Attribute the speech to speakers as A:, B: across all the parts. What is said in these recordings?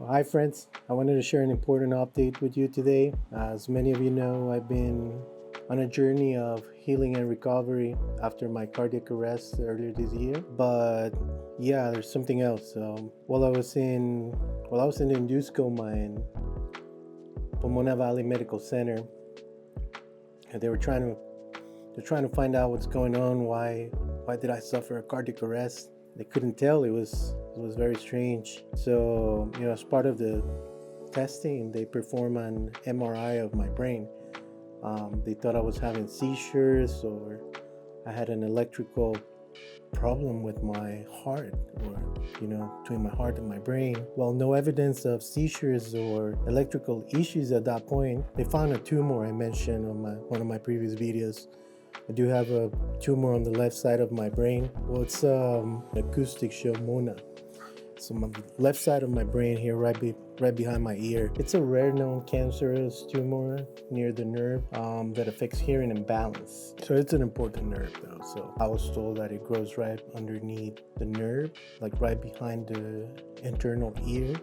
A: Hi friends, I wanted to share an important update with you today. As many of you know, I've been on a journey of healing and recovery after my cardiac arrest earlier this year. But yeah, there's something else. While I was in the Indusco mine, Pomona Valley Medical Center, they were trying to find out what's going on. Why did I suffer a cardiac arrest? They couldn't tell. It was very strange. So as part of the testing, they perform an MRI of my brain. They thought I was having seizures or I had an electrical problem with my heart, or between my heart and my brain. Well, no evidence of seizures or electrical issues at that point. They found a tumor I mentioned on one of my previous videos. I do have a tumor on the left side of my brain. Well, it's acoustic Mona. So my left side of my brain here, right behind my ear. It's a rare known cancerous tumor near the nerve that affects hearing and balance. So it's an important nerve though. So I was told that it grows right underneath the nerve, like right behind the internal ear,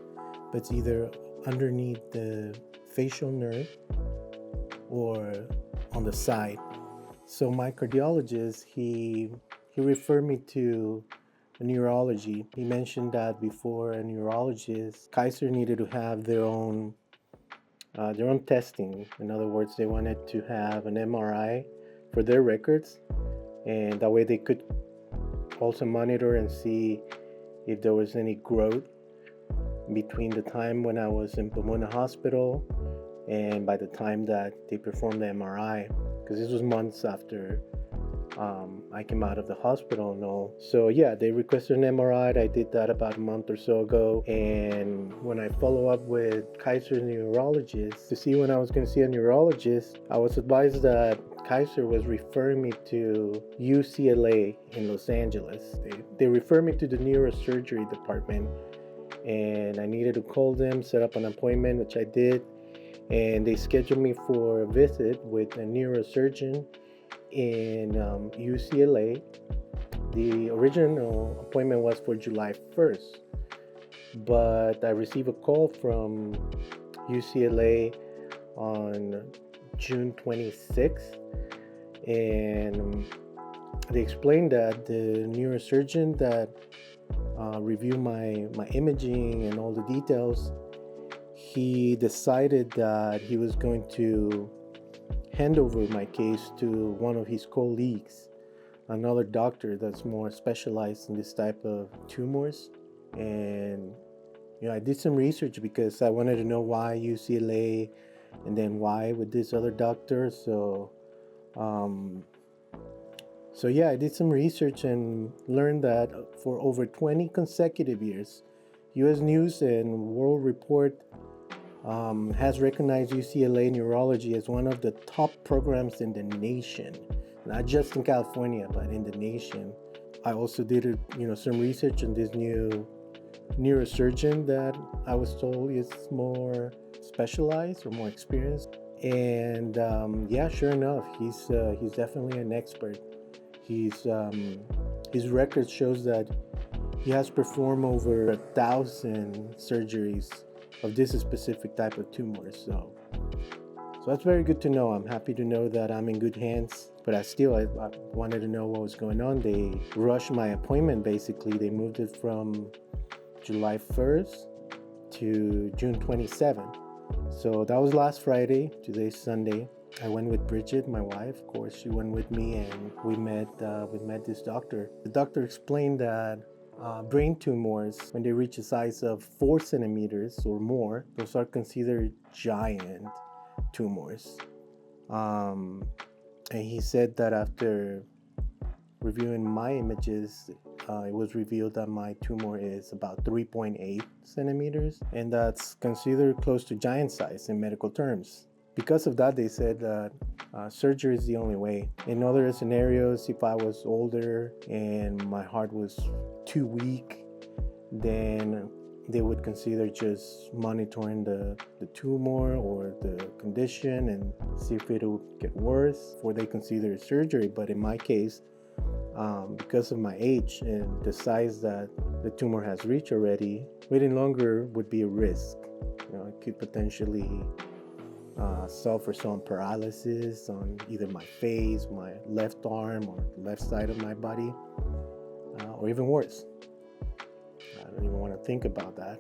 A: but it's either underneath the facial nerve or on the side. So my cardiologist, he referred me to a neurology. He mentioned that before a neurologist, Kaiser needed to have their own testing. In other words, they wanted to have an MRI for their records, and that way they could also monitor and see if there was any growth between the time when I was in Pomona Hospital and by the time that they performed the MRI, because this was months after I came out of the hospital and all. So yeah, they requested an MRI. I did that about a month or so ago. And when I follow up with Kaiser neurologist to see when I was going to see a neurologist, I was advised that Kaiser was referring me to UCLA in Los Angeles. They referred me to the neurosurgery department, and I needed to call them, set up an appointment, which I did. And they scheduled me for a visit with a neurosurgeon in UCLA. The original appointment was for July 1st, but I received a call from UCLA on June 26th, and they explained that the neurosurgeon that reviewed my imaging and all the details, he decided that he was going to hand over my case to one of his colleagues, another doctor that's more specialized in this type of tumors. And I did some research because I wanted to know why UCLA and then why with this other doctor. So yeah, I did some research and learned that for over 20 consecutive years, US News and World Report has recognized UCLA Neurology as one of the top programs in the nation, not just in California, but in the nation. I also did some research on this new neurosurgeon that I was told is more specialized or more experienced. And yeah, sure enough, he's definitely an expert. His record shows that he has performed over 1,000 surgeries of this specific type of tumor. So that's very good to know. I'm happy to know that I'm in good hands. But I wanted to know what was going on. They rushed my appointment. Basically, they moved it from July 1st to June 27th. So that was last Friday. Today's Sunday. I went with Bridget, my wife. Of course, she went with me, and we met this doctor. The doctor explained that brain tumors, when they reach a size of 4 centimeters or more, those are considered giant tumors. And he said that after reviewing my images, it was revealed that my tumor is about 3.8 centimeters, and that's considered close to giant size in medical terms. Because of that, they said that surgery is the only way. In other scenarios, if I was older and my heart was too weak, then they would consider just monitoring the tumor or the condition and see if it will get worse before they consider surgery. But in my case, because of my age and the size that the tumor has reached already, waiting longer would be a risk. It could potentially suffer some paralysis on either my face, my left arm, or left side of my body, or even worse. I don't even want to think about that.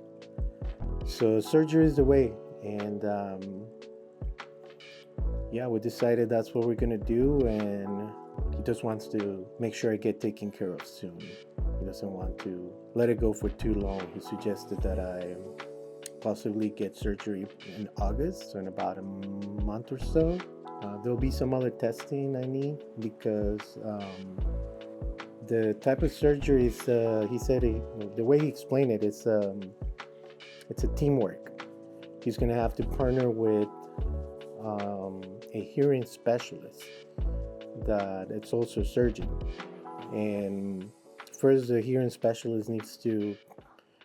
A: So surgery is the way, and we decided that's what we're gonna do, and he just wants to make sure I get taken care of soon. He doesn't want to let it go for too long. He suggested that I possibly get surgery in August, so in about a month or so. There'll be some other testing I need because the type of surgery is, he said, the way he explained it, it's a teamwork. He's going to have to partner with a hearing specialist that it's also a surgeon. And first, the hearing specialist needs to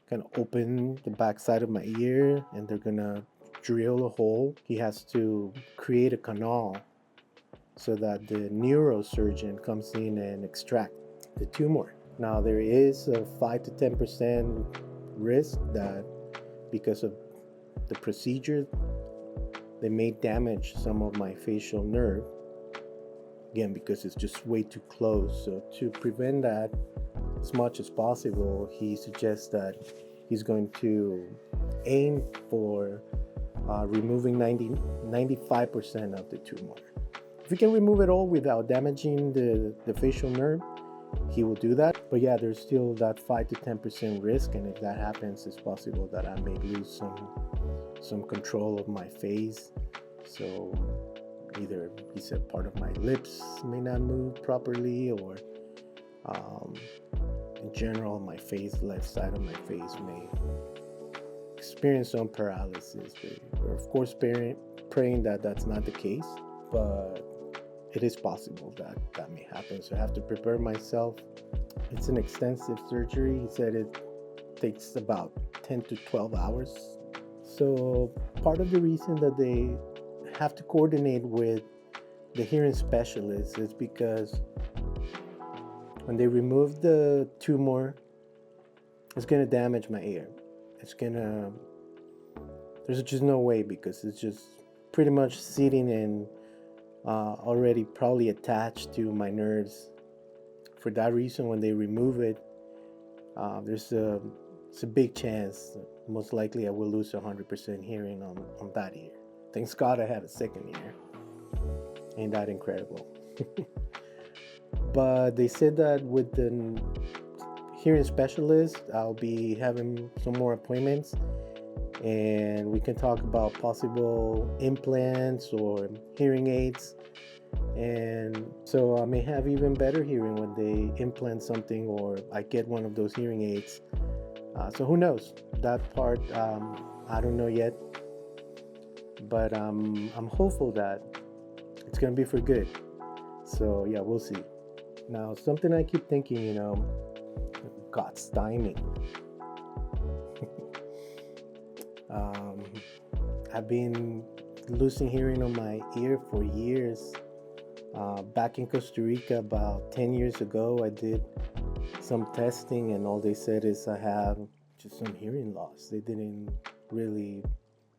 A: kind of open the back side of my ear, and they're gonna drill a hole. He has to create a canal so that the neurosurgeon comes in and extract the tumor. Now there is a 5 to 10% risk that because of the procedure they may damage some of my facial nerve, again because it's just way too close. So to prevent that as much as possible, he suggests that he's going to aim for removing 95% of the tumor. If he can remove it all without damaging the facial nerve, he will do that. But yeah, there's still that 5 to 10% risk, and if that happens, it's possible that I may lose some control of my face. So either, he said, part of my lips may not move properly, or in general, my face, left side of my face, may experience some paralysis. We're of course praying that that's not the case, but it is possible that may happen. So I have to prepare myself. It's an extensive surgery. He said it takes about 10 to 12 hours. So part of the reason that they have to coordinate with the hearing specialist is because when they remove the tumor, it's going to damage my ear. There's just no way, because it's just pretty much sitting and already probably attached to my nerves. For that reason, when they remove it, it's a big chance, most likely I will lose 100% hearing on that ear. Thanks God I have a second ear. Ain't that incredible? But they said that with the hearing specialist, I'll be having some more appointments, and we can talk about possible implants or hearing aids. And so I may have even better hearing when they implant something, or I get one of those hearing aids. So who knows? That part, I don't know yet. But I'm hopeful that it's going to be for good. So yeah, we'll see. Now, something I keep thinking, God's timing. I've been losing hearing on my ear for years. Back in Costa Rica about 10 years ago, I did some testing, and all they said is I have just some hearing loss. They didn't really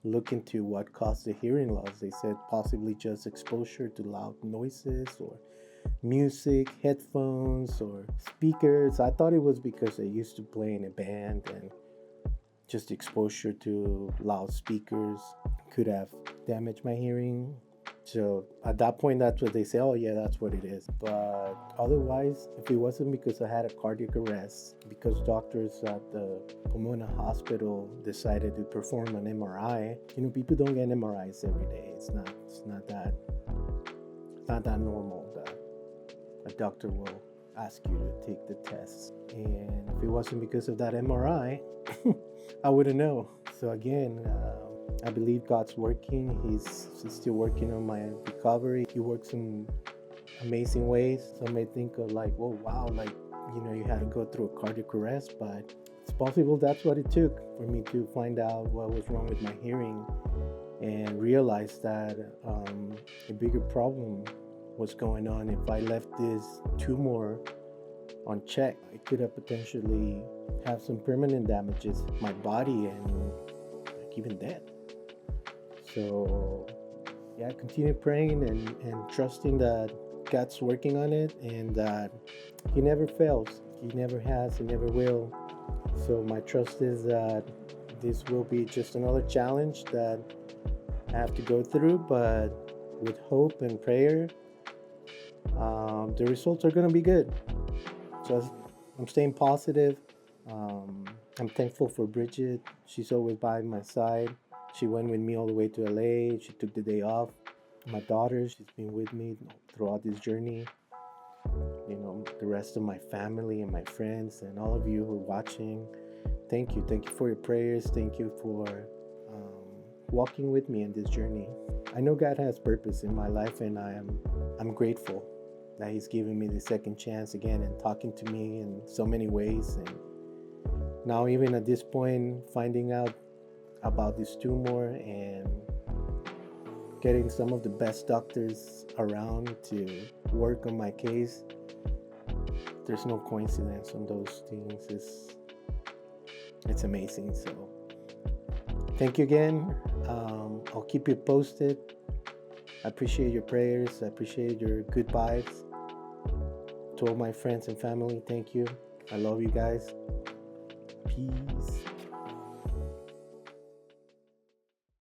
A: look into what caused the hearing loss. They said possibly just exposure to loud noises or music, headphones, or speakers. I thought it was because I used to play in a band, and just exposure to loud speakers could have damaged my hearing. So at that point, that's what they say, oh yeah, that's what it is. But otherwise, if it wasn't because I had a cardiac arrest, because doctors at the Pomona Hospital decided to perform an MRI, people don't get MRIs every day. It's not that normal that a doctor will ask you to take the tests. And if it wasn't because of that MRI, I wouldn't know. So again, I believe God's working. He's still working on my recovery. He works in amazing ways. Some may think of like, oh wow, you had to go through a cardiac arrest, but it's possible that's what it took for me to find out what was wrong with my hearing and realize that a bigger problem was going on. If I left this tumor on check. It could have potentially have some permanent damages in my body and like even death. So yeah, continue praying and trusting that God's working on it and that He never fails. He never has, He never will. So my trust is that this will be just another challenge that I have to go through, but with hope and prayer, the results are going to be good. So I'm staying positive. I'm thankful for Bridget. She's always by my side. She went with me all the way to LA. She took the day off. My daughter, she's been with me throughout this journey. You know, the rest of my family and my friends and all of you who are watching. Thank you. Thank you for your prayers. Thank you for walking with me in this journey. I know God has purpose in my life, and I'm grateful that He's giving me the second chance again and talking to me in so many ways. And now, even at this point, finding out about this tumor and getting some of the best doctors around to work on my case, there's no coincidence on those things. It's amazing. So thank you again. I'll keep you posted. I appreciate your prayers. I appreciate your good vibes. To all my friends and family, thank you. I love you guys. Peace.